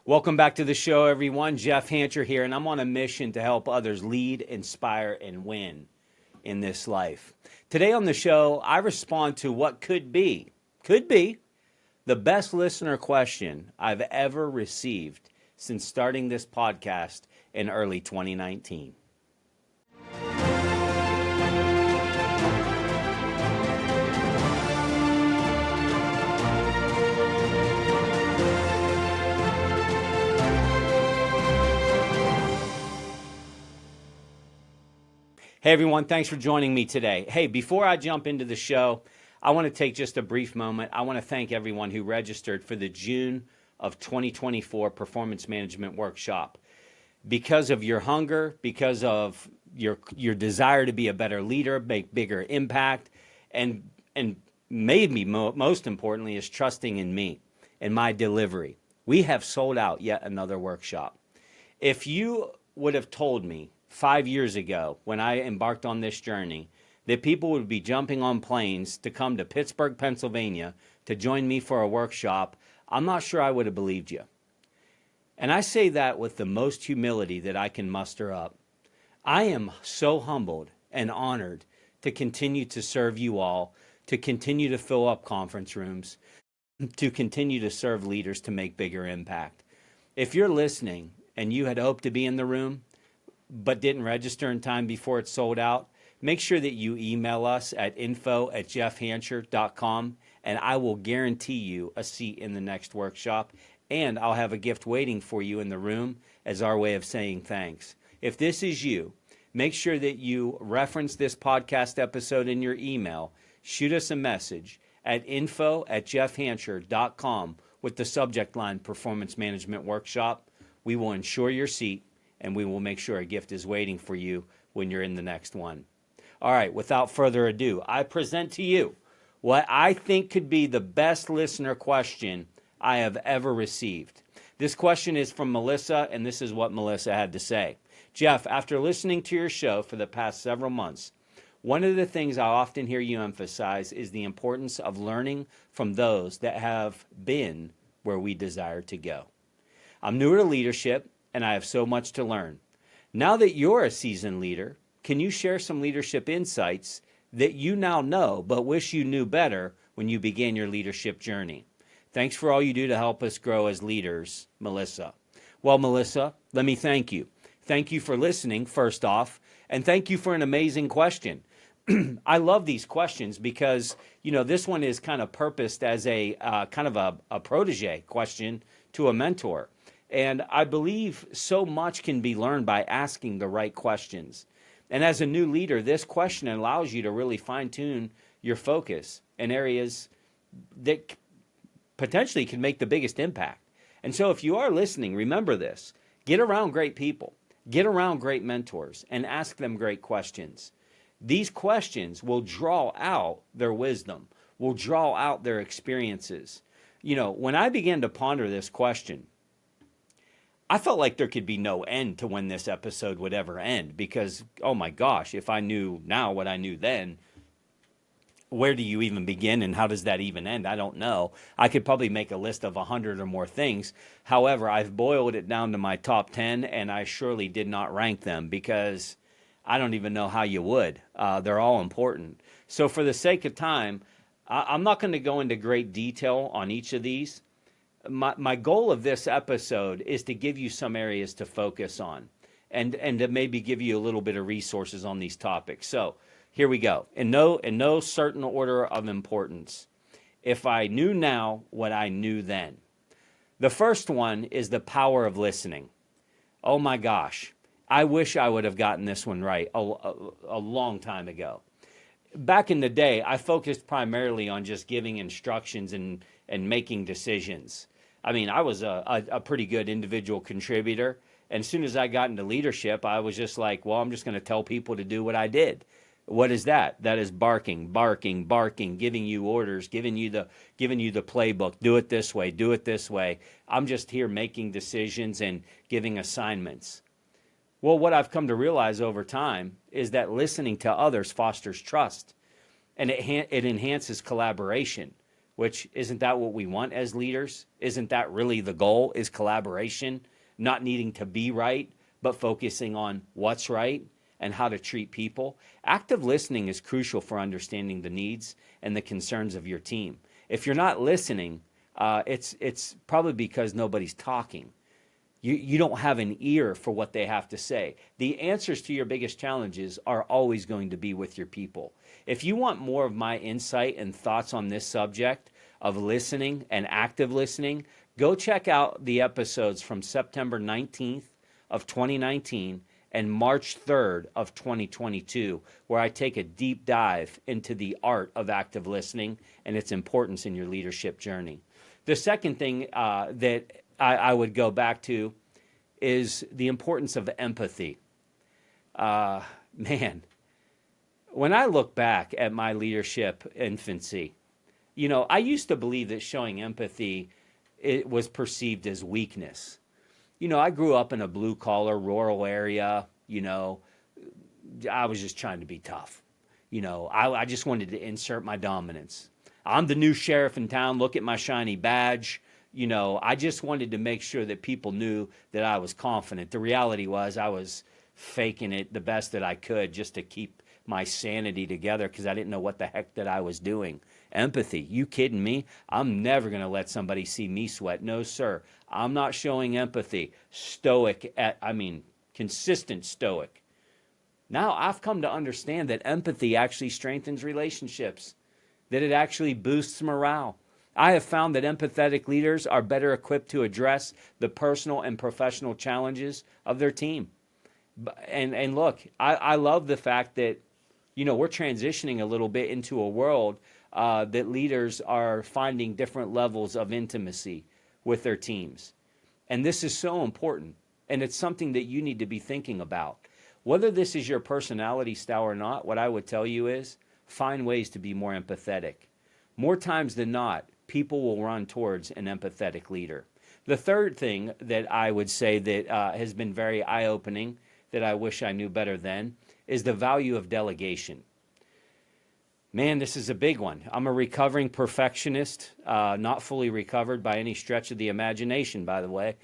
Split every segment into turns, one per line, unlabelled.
Welcome back to the show, everyone. Jeff Hancher here, and I'm on a mission to help others lead, inspire, and win in this life. Today on the show, I respond to what could be the best listener question I've ever received since starting this podcast in early 2019. Hey everyone, thanks for joining me today. Hey, before I jump into the show, I want to take just a brief moment. I want to thank everyone who registered for the June of 2024 Performance Management Workshop. Because of your hunger, because of your desire to be a better leader, make bigger impact, and maybe most importantly is trusting in me and my delivery. We have sold out yet another workshop. If you would have told me 5 years ago when I embarked on this journey that people would be jumping on planes to come to Pittsburgh, Pennsylvania to join me for a workshop, I'm not sure I would have believed you. And I say that with the most humility that I can muster up. I am so humbled and honored to continue to serve you all, to continue to fill up conference rooms, to continue to serve leaders to make bigger impact. If you're listening and you had hoped to be in the room, but didn't register in time before it sold out, make sure that you email us at info@jeffhancher.com, and I will guarantee you a seat in the next workshop, and I'll have a gift waiting for you in the room as our way of saying thanks. If this is you, make sure that you reference this podcast episode in your email. Shoot us a message at info@jeffhancher.com with the subject line Performance Management Workshop. We will ensure your seat, and we will make sure a gift is waiting for you when you're in the next one. All right, without further ado, I present to you what I think could be the best listener question I have ever received. This question is from Melissa, and this is what Melissa had to say. Jeff, after listening to your show for the past several months, one of the things I often hear you emphasize is the importance of learning from those that have been where we desire to go. I'm newer to leadership, and I have so much to learn. Now that you're a seasoned leader, can you share some leadership insights that you now know but wish you knew better when you began your leadership journey? Thanks for all you do to help us grow as leaders, Melissa. Well, Melissa, let me thank you. Thank you for listening, first off, and thank you for an amazing question. I love these questions because, this one is kind of purposed as a kind of a protege question to a mentor. And I believe so much can be learned by asking the right questions. And as a new leader, this question allows you to really fine-tune your focus in areas that potentially can make the biggest impact. And so if you are listening, remember this. Get around great people. Get around great mentors and ask them great questions. These questions will draw out their wisdom, will draw out their experiences. When I began to ponder this question, I felt like there could be no end to when this episode would ever end because, oh my gosh, if I knew now what I knew then, where do you even begin and how does that even end? I don't know. I could probably make a list of 100 or more things. However, I've boiled it down to my top 10, and I surely did not rank them because I don't even know how you would. They're all important. So for the sake of time, I'm not going to go into great detail on each of these. My goal of this episode is to give you some areas to focus on and to maybe give you a little bit of resources on these topics. So here we go. In no certain order of importance. If I knew now what I knew then. The first one is the power of listening. Oh my gosh. I wish I would have gotten this one right a long time ago. Back in the day, I focused primarily on just giving instructions and making decisions. I mean, I was a pretty good individual contributor. And as soon as I got into leadership, I was just like, well, I'm just going to tell people to do what I did. What is that? That is barking, giving you orders, giving you the playbook. Do it this way, do it this way. I'm just here making decisions and giving assignments. Well, what I've come to realize over time is that listening to others fosters trust, and it enhances collaboration. which isn't that what we want as leaders? Isn't that really the goal, is collaboration, not needing to be right, but focusing on what's right and how to treat people? Active listening is crucial for understanding the needs and the concerns of your team. If you're not listening, it's probably because nobody's talking. You don't have an ear for what they have to say. The answers to your biggest challenges are always going to be with your people. If you want more of my insight and thoughts on this subject of listening and active listening, go check out the episodes from September 19th of 2019 and March 3rd of 2022, where I take a deep dive into the art of active listening and its importance in your leadership journey. The second thing that I would go back to is the importance of empathy. Man, when I look back at my leadership infancy, I used to believe that showing empathy, it was perceived as weakness. I grew up in a blue-collar rural area. I was just trying to be tough. I just wanted to insert my dominance. I'm the new sheriff in town. Look at my shiny badge. I just wanted to make sure that people knew that I was confident. The reality was I was faking it the best that I could just to keep my sanity together because I didn't know what the heck that I was doing. Empathy, you kidding me? I'm never going to let somebody see me sweat. No, sir. I'm not showing empathy. Consistent stoic. Now I've come to understand that empathy actually strengthens relationships, that it actually boosts morale. I have found that empathetic leaders are better equipped to address the personal and professional challenges of their team. And look, I love the fact that, we're transitioning a little bit into a world that leaders are finding different levels of intimacy with their teams. And this is so important. And it's something that you need to be thinking about. Whether this is your personality style or not, what I would tell you is find ways to be more empathetic. More times than not, people will run towards an empathetic leader. The third thing that I would say that has been very eye-opening, that I wish I knew better then, is the value of delegation. Man, this is a big one. I'm a recovering perfectionist, not fully recovered by any stretch of the imagination, by the way.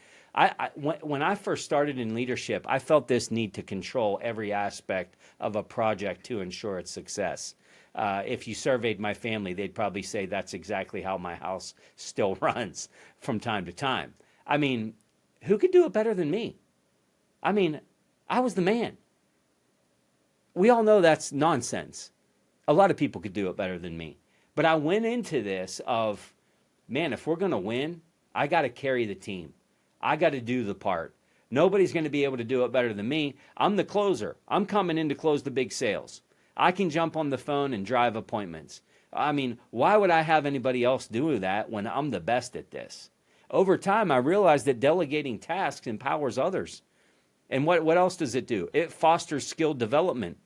When I first started in leadership, I felt this need to control every aspect of a project to ensure its success. If you surveyed my family, they'd probably say that's exactly how my house still runs from time to time. Who could do it better than me? I was the man. We all know that's nonsense. A lot of people could do it better than me. But I went into this of, man, if we're going to win, I got to carry the team. I got to do the part. Nobody's going to be able to do it better than me. I'm the closer. I'm coming in to close the big sales. I can jump on the phone and drive appointments. Why would I have anybody else do that when I'm the best at this? Over time, I realized that delegating tasks empowers others. And what else does it do? It fosters skill development.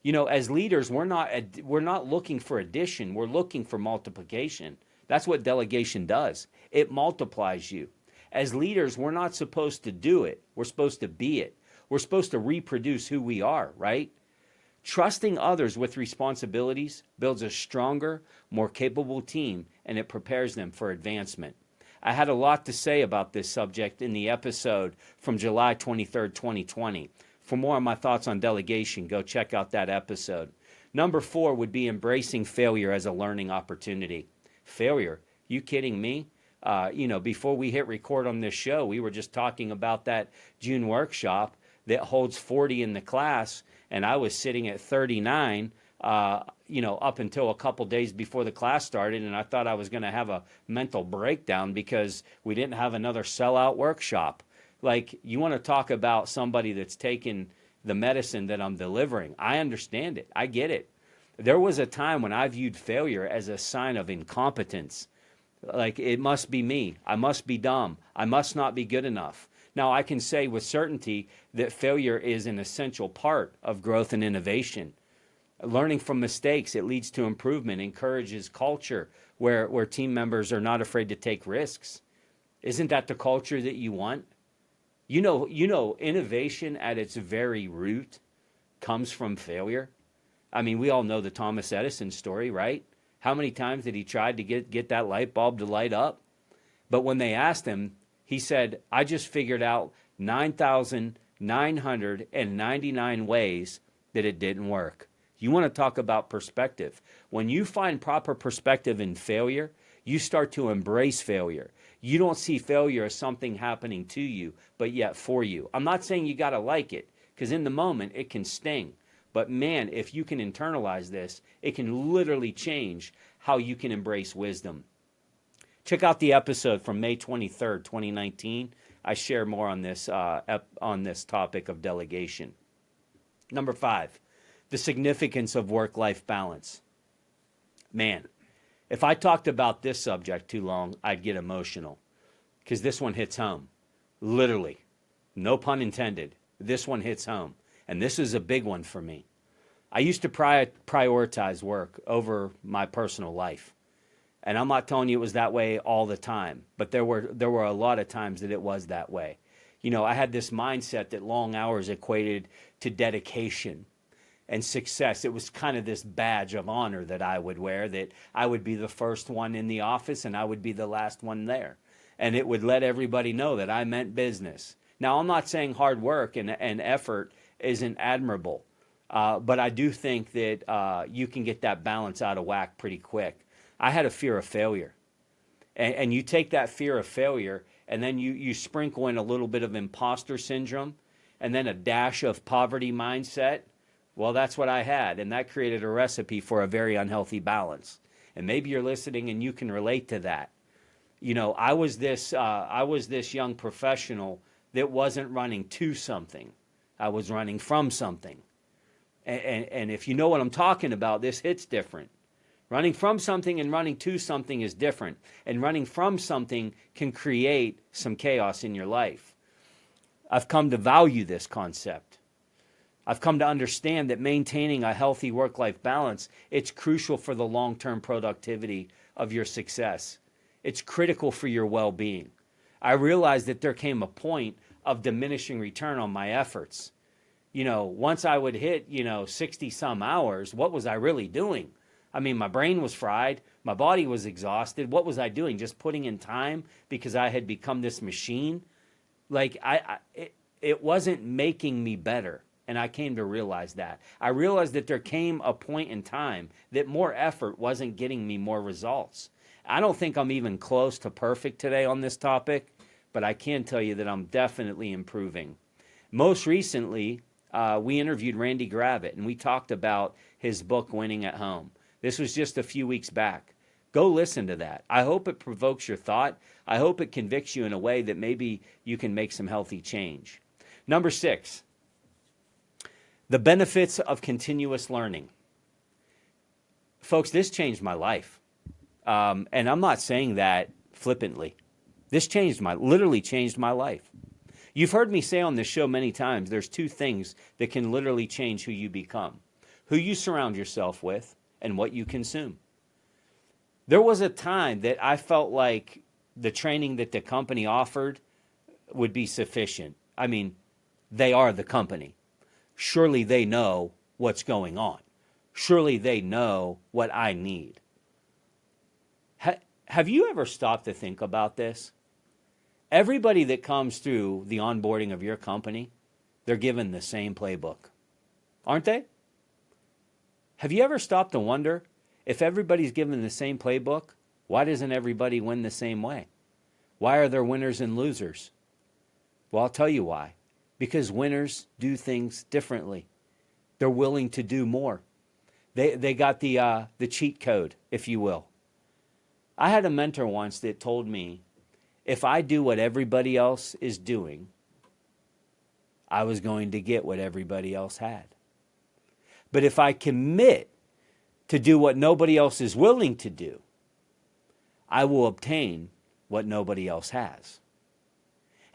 As leaders, we're not looking for addition. We're looking for multiplication. That's what delegation does. It multiplies you. As leaders, we're not supposed to do it. We're supposed to be it. We're supposed to reproduce who we are, right? Trusting others with responsibilities builds a stronger, more capable team, and it prepares them for advancement. I had a lot to say about this subject in the episode from July 23rd, 2020. For more on my thoughts on delegation, go check out that episode. Number 4 would be embracing failure as a learning opportunity. Failure? You kidding me? Before we hit record on this show, we were just talking about that June workshop that holds 40 in the class, and I was sitting at 39, up until a couple days before the class started, and I thought I was going to have a mental breakdown because we didn't have another sellout workshop. Like, you want to talk about somebody that's taken the medicine that I'm delivering. I understand it. I get it. There was a time when I viewed failure as a sign of incompetence. Like, it must be me. I must be dumb. I must not be good enough. Now, I can say with certainty that failure is an essential part of growth and innovation. Learning from mistakes, it leads to improvement, encourages culture where team members are not afraid to take risks. Isn't that the culture that you want? Innovation at its very root comes from failure. We all know the Thomas Edison story, right? How many times did he try to get that light bulb to light up? But when they asked him, he said, I just figured out 9,999 ways that it didn't work. You want to talk about perspective. When you find proper perspective in failure, you start to embrace failure. You don't see failure as something happening to you, but yet for you. I'm not saying you got to like it, because in the moment it can sting. But man, if you can internalize this, it can literally change how you can embrace wisdom. Check out the episode from May 23rd, 2019. I share more on this topic of delegation. Number 5, the significance of work-life balance. Man, if I talked about this subject too long, I'd get emotional, because this one hits home. Literally, no pun intended. This one hits home, and this is a big one for me. I used to prioritize work over my personal life. And I'm not telling you it was that way all the time, but there were a lot of times that it was that way. You know, I had this mindset that long hours equated to dedication and success. It was kind of this badge of honor that I would wear, that I would be the first one in the office and I would be the last one there. And it would let everybody know that I meant business. Now, I'm not saying hard work and effort isn't admirable, but I do think that you can get that balance out of whack pretty quick. I had a fear of failure. And you take that fear of failure and then you sprinkle in a little bit of imposter syndrome and then a dash of poverty mindset. Well, that's what I had. And that created a recipe for a very unhealthy balance. And maybe you're listening and you can relate to that. You know, I was this young professional that wasn't running to something. I was running from something. And if you know what I'm talking about, this hits different. Running from something and running to something is different. And running from something can create some chaos in your life. I've come to value this concept. I've come to understand that maintaining a healthy work-life balance, it's crucial for the long-term productivity of your success. It's critical for your well-being. I realized that there came a point of diminishing return on my efforts. You know, once I would hit, 60 some hours, what was I really doing? I mean, my brain was fried. My body was exhausted. What was I doing? Just putting in time because I had become this machine? Like, it wasn't making me better. And I came to realize that. I realized that there came a point in time that more effort wasn't getting me more results. I don't think I'm even close to perfect today on this topic, but I can tell you that I'm definitely improving. Most recently, we interviewed Randy Gravitt, and we talked about his book, Winning at Home. This was just a few weeks back. Go listen to that. I hope it provokes your thought. I hope it convicts you in a way that maybe you can make some healthy change. Number 6, the benefits of continuous learning. Folks, this changed my life. And I'm not saying that flippantly. This literally changed my life. You've heard me say on this show many times, there's 2 things that can literally change who you become: who you surround yourself with and what you consume. There was a time that I felt like the training that the company offered would be sufficient. I mean, they are the company. Surely they know what's going on. Surely they know what I need. Have you ever stopped to think about this? Everybody that comes through the onboarding of your company, they're given the same playbook, aren't they? Have you ever stopped to wonder, if everybody's given the same playbook, why doesn't everybody win the same way? Why are there winners and losers? Well, I'll tell you why. Because winners do things differently. They're willing to do more. They got the cheat code, if you will. I had a mentor once that told me, if I do what everybody else is doing, I was going to get what everybody else had. But if I commit to do what nobody else is willing to do, I will obtain what nobody else has.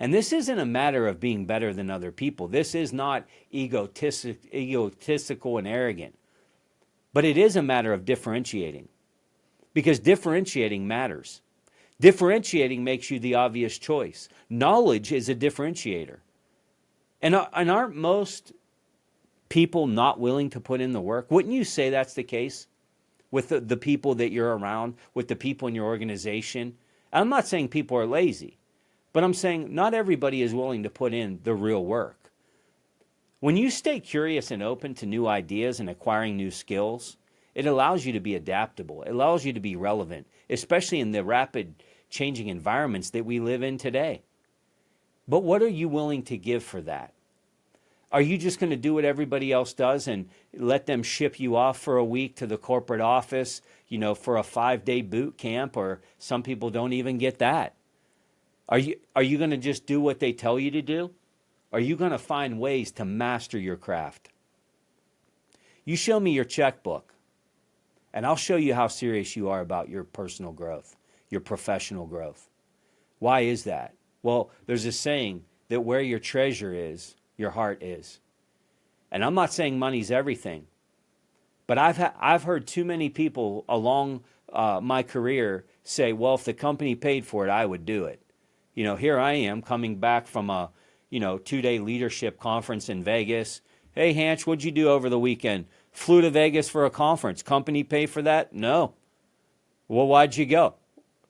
And this isn't a matter of being better than other people. This is not egotistical and arrogant. But it is a matter of differentiating. Because differentiating matters. Differentiating makes you the obvious choice. Knowledge is a differentiator. And aren't most people not willing to put in the work? Wouldn't you say that's the case? with the people that you're around, with the people in your organization. I'm not saying people are lazy, but I'm saying not everybody is willing to put in the real work. When you stay curious and open to new ideas and acquiring new skills, it allows you to be adaptable. It allows you to be relevant, especially in the rapid changing environments that we live in today. But what are you willing to give for that? Are you just going to do what everybody else does and let them ship you off for a week to the corporate office, for a 5-day boot camp, or some people don't even get that? Are you going to just do what they tell you to do? Are you going to find ways to master your craft? You show me your checkbook, and I'll show you how serious you are about your personal growth, your professional growth. Why is that? Well, there's a saying that where your treasure is, your heart is. And I'm not saying money's everything, but I've heard too many people along my career say, well, if the company paid for it, I would do it. Here I am coming back from a 2-day leadership conference in Vegas. Hey, Hanch, what'd you do over the weekend? Flew to Vegas for a conference. Company pay for that? No. Well, why'd you go?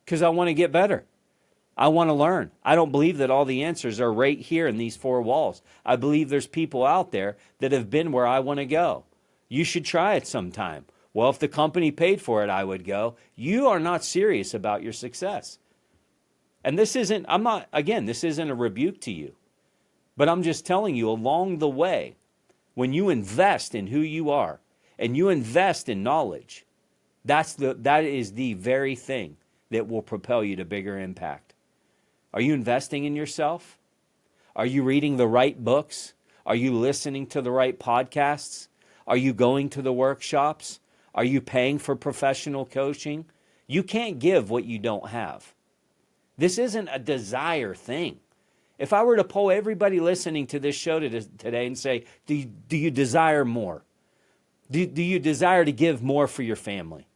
Because I want to get better. I want to learn. I don't believe that all the answers are right here in these 4 walls. I believe there's people out there that have been where I want to go. You should try it sometime. Well, if the company paid for it, I would go. You are not serious about your success. And this isn't a rebuke to you. But I'm just telling you, along the way, when you invest in who you are and you invest in knowledge, that is the very thing that will propel you to bigger impact. Are you investing in yourself? Are you reading the right books? Are you listening to the right podcasts? Are you going to the workshops? Are you paying for professional coaching? You can't give what you don't have. This isn't a desire thing. If I were to poll everybody listening to this show today and say, do you desire more? Do you desire to give more for your family?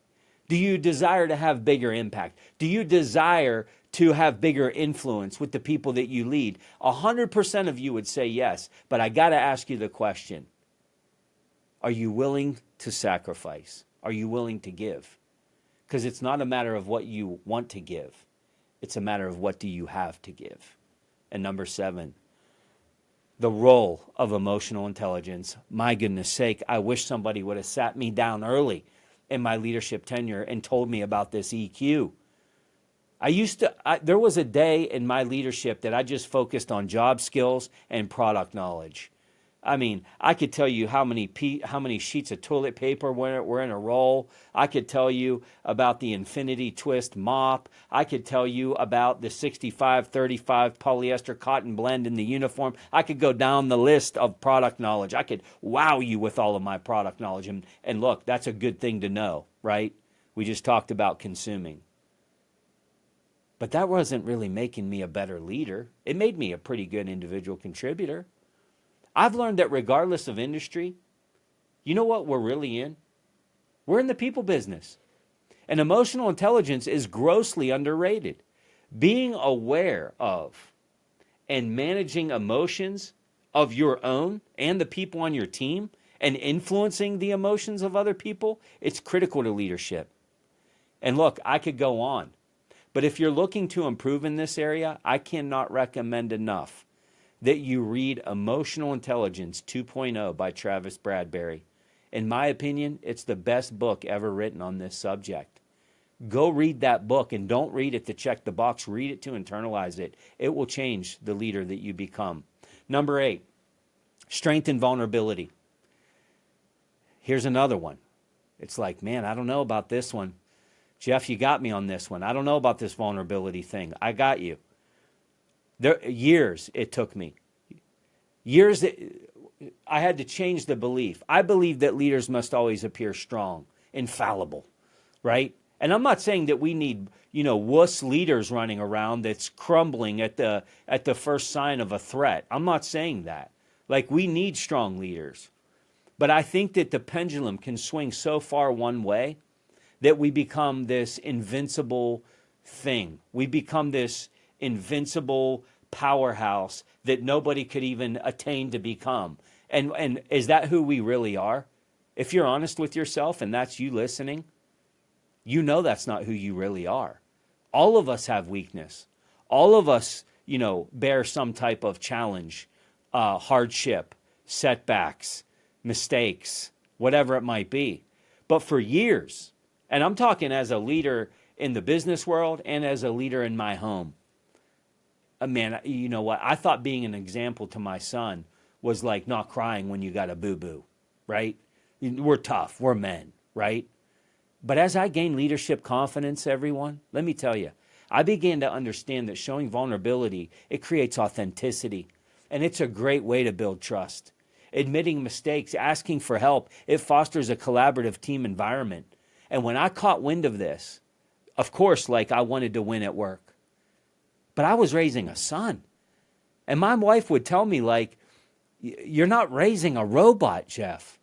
Do you desire to have bigger impact? Do you desire to have bigger influence with the people that you lead? 100% of you would say yes, but I got to ask you the question. Are you willing to sacrifice? Are you willing to give? Because it's not a matter of what you want to give. It's a matter of what do you have to give. And number 7, the role of emotional intelligence. My goodness sake, I wish somebody would have sat me down early in my leadership tenure and told me about this EQ. There was a day in my leadership that I just focused on job skills and product knowledge. I mean, I could tell you how many sheets of toilet paper were in a roll. I could tell you about the Infinity Twist mop. I could tell you about the 65-35 polyester cotton blend in the uniform. I could go down the list of product knowledge. I could wow you with all of my product knowledge. And look, that's a good thing to know, right? We just talked about consuming. But that wasn't really making me a better leader. It made me a pretty good individual contributor. I've learned that regardless of industry, you know what we're really in? We're in the people business. And emotional intelligence is grossly underrated. Being aware of and managing emotions of your own and the people on your team and influencing the emotions of other people, it's critical to leadership. And look, I could go on. But if you're looking to improve in this area, I cannot recommend enough that you read Emotional Intelligence 2.0 by Travis Bradberry. In my opinion, it's the best book ever written on this subject. Go read that book, and don't read it to check the box. Read it to internalize it. It will change the leader that you become. Number 8, strength and vulnerability. Here's another one. It's like, man, I don't know about this one. Jeff, you got me on this one. I don't know about this vulnerability thing. I got you. Years it took me. Years I had to change the belief. I believe that leaders must always appear strong, infallible, right? And I'm not saying that we need, wuss leaders running around that's crumbling at the first sign of a threat. I'm not saying that. Like, we need strong leaders. But I think that the pendulum can swing so far one way that we become this invincible thing. We become this invincible powerhouse that nobody could even attain to become. And is that who we really are? If you're honest with yourself and that's you listening, you know that's not who you really are. All of us have weakness. All of us, bear some type of challenge, hardship, setbacks, mistakes, whatever it might be. But for years, and I'm talking as a leader in the business world and as a leader in my home, man, you know what? I thought being an example to my son was like not crying when you got a boo-boo, right? We're tough. We're men, right? But as I gained leadership confidence, everyone, let me tell you, I began to understand that showing vulnerability, it creates authenticity. And it's a great way to build trust. Admitting mistakes, asking for help, it fosters a collaborative team environment. And when I caught wind of this, of course, like I wanted to win at work. But I was raising a son. And my wife would tell me, like, you're not raising a robot, Jeff.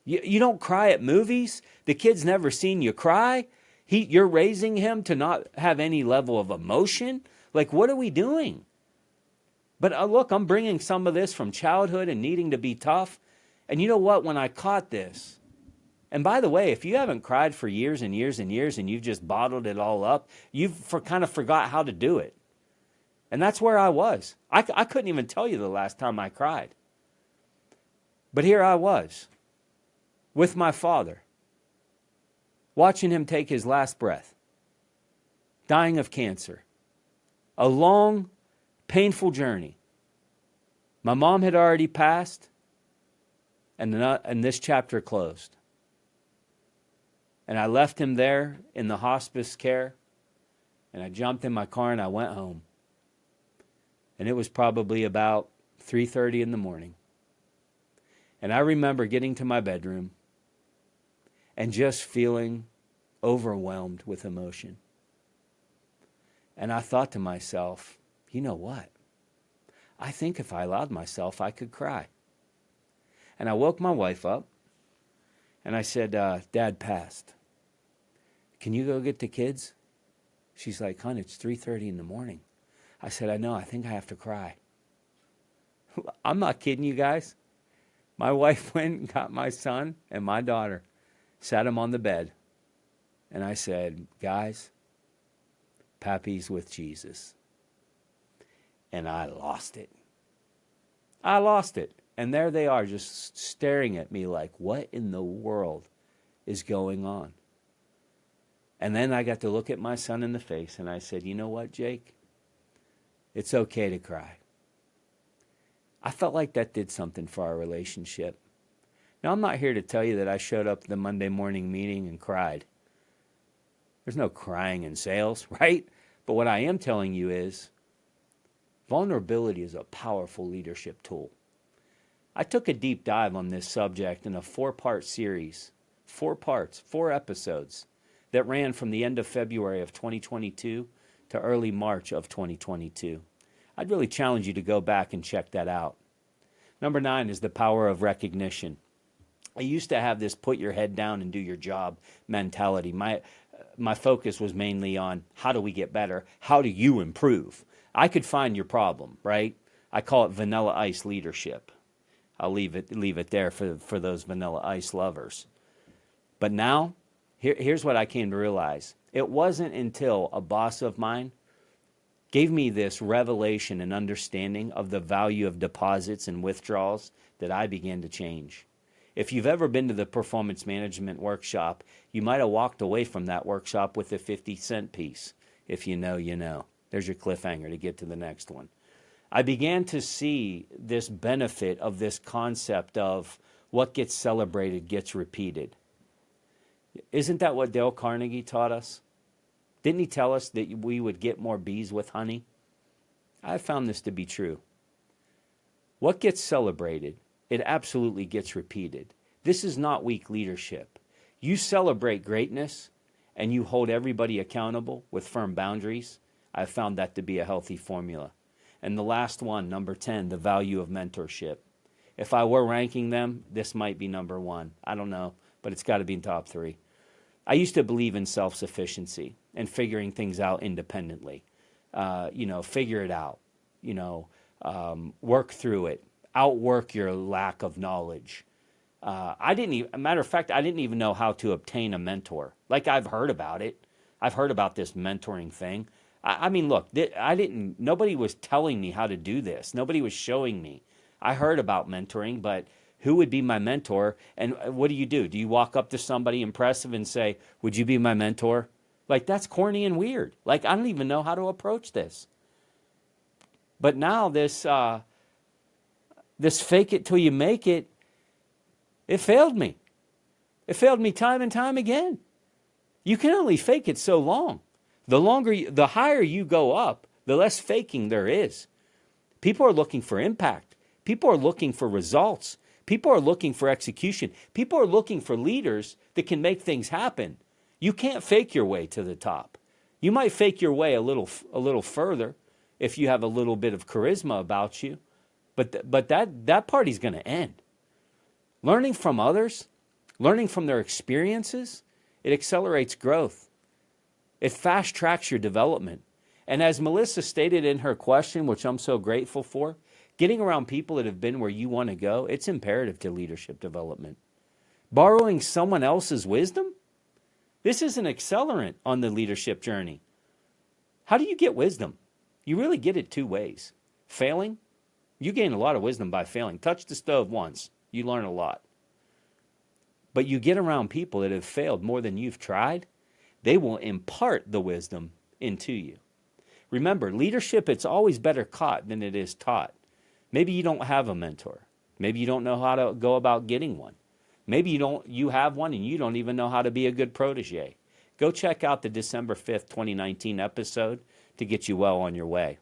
You don't cry at movies. The kid's never seen you cry. You're raising him to not have any level of emotion. Like, what are we doing? But look, I'm bringing some of this from childhood and needing to be tough. And you know what? When I caught this, and by the way, if you haven't cried for years and years and years and you've just bottled it all up, you've kind of forgot how to do it. And that's where I was. I couldn't even tell you the last time I cried. But here I was with my father, watching him take his last breath, dying of cancer. A long, painful journey. My mom had already passed, and this chapter closed. And I left him there in the hospice care, and I jumped in my car and I went home. And it was probably about 3:30 in the morning. And I remember getting to my bedroom and just feeling overwhelmed with emotion. And I thought to myself, you know what? I think if I allowed myself, I could cry. And I woke my wife up and I said, Dad passed. Can you go get the kids? She's like, hon, it's 3:30 in the morning. I said, I know, I think I have to cry. I'm not kidding you guys. My wife went and got my son and my daughter, sat them on the bed, and I said, guys, Pappy's with Jesus. And I lost it. I lost it. And there they are, just staring at me like, what in the world is going on? And then I got to look at my son in the face, and I said, you know what, Jake? It's okay to cry. I felt like that did something for our relationship. Now, I'm not here to tell you that I showed up at the Monday morning meeting and cried. There's no crying in sales, right? But what I am telling you is vulnerability is a powerful leadership tool. I took a deep dive on this subject in a 4-part series, 4 parts, 4 episodes that ran from the end of February of 2022 to early March of 2022. I'd really challenge you to go back and check that out. Number 9 is the power of recognition. I used to have this put your head down and do your job mentality. My focus was mainly on how do we get better? How do you improve? I could find your problem, right? I call it vanilla ice leadership. I'll leave it there for those vanilla ice lovers. But now, here's what I came to realize. It wasn't until a boss of mine gave me this revelation and understanding of the value of deposits and withdrawals that I began to change. If you've ever been to the performance management workshop, you might have walked away from that workshop with a 50-cent piece. If you know, you know. There's your cliffhanger to get to the next one. I began to see this benefit of this concept of what gets celebrated gets repeated. Isn't that what Dale Carnegie taught us? Didn't he tell us that we would get more bees with honey? I found this to be true. What gets celebrated, it absolutely gets repeated. This is not weak leadership. You celebrate greatness and you hold everybody accountable with firm boundaries. I've found that to be a healthy formula. And the last one, number 10, the value of mentorship. If I were ranking them, this might be number 1. I don't know, but it's got to be in top 3. I used to believe in self-sufficiency and figuring things out independently. Figure it out. Work through it. Outwork your lack of knowledge. I didn't even, matter of fact, I didn't even know how to obtain a mentor. Like I've heard about it. I've heard about this mentoring thing. I mean, look, nobody was telling me how to do this. Nobody was showing me. I heard about mentoring, but who would be my mentor? And what do? Do you walk up to somebody impressive and say, would you be my mentor? Like, that's corny and weird. Like, I don't even know how to approach this. But now this fake it till you make it, it failed me. It failed me time and time again. You can only fake it so long. The higher you go up, the less faking there is. People are looking for impact. People are looking for results. People are looking for execution. People are looking for leaders that can make things happen. You can't fake your way to the top. You might fake your way a little further if you have a little bit of charisma about you, but that party's going to end. Learning from others, learning from their experiences, it accelerates growth. It fast tracks your development. And as Melissa stated in her question, which I'm so grateful for, getting around people that have been where you want to go, it's imperative to leadership development. Borrowing someone else's wisdom? This is an accelerant on the leadership journey. How do you get wisdom? You really get it two ways. Failing, you gain a lot of wisdom by failing. Touch the stove once, you learn a lot. But you get around people that have failed more than you've tried, they will impart the wisdom into you. Remember, leadership, it's always better caught than it is taught. Maybe you don't have a mentor. Maybe you don't know how to go about getting one. Maybe you have one and you don't even know how to be a good protege. Go check out the December 5th, 2019 episode to get you well on your way.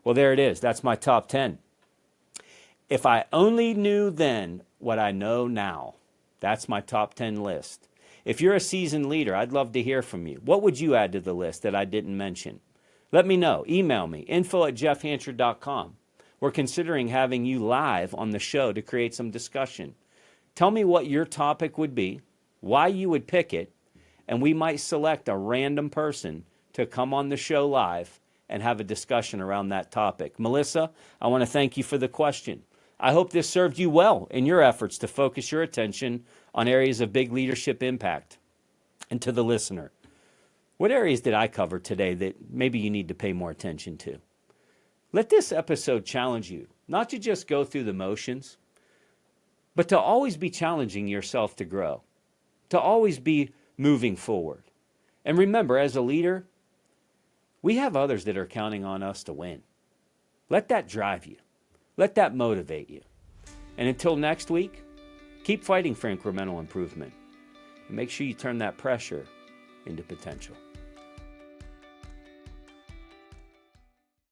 Well, there it is. That's my top 10. If I only knew then what I know now, that's my top 10 list. If you're a seasoned leader, I'd love to hear from you. What would you add to the list that I didn't mention? Let me know. Email me, info@jeffhancher.com. We're considering having you live on the show to create some discussion. Tell me what your topic would be, why you would pick it, and we might select a random person to come on the show live and have a discussion around that topic. Melissa, I want to thank you for the question. I hope this served you well in your efforts to focus your attention on areas of big leadership impact. And to the listener, what areas did I cover today that maybe you need to pay more attention to? Let this episode challenge you, not to just go through the motions, but to always be challenging yourself to grow, to always be moving forward. And remember, as a leader, we have others that are counting on us to win. Let that drive you. Let that motivate you. And until next week, keep fighting for incremental improvement. And make sure you turn that pressure into potential.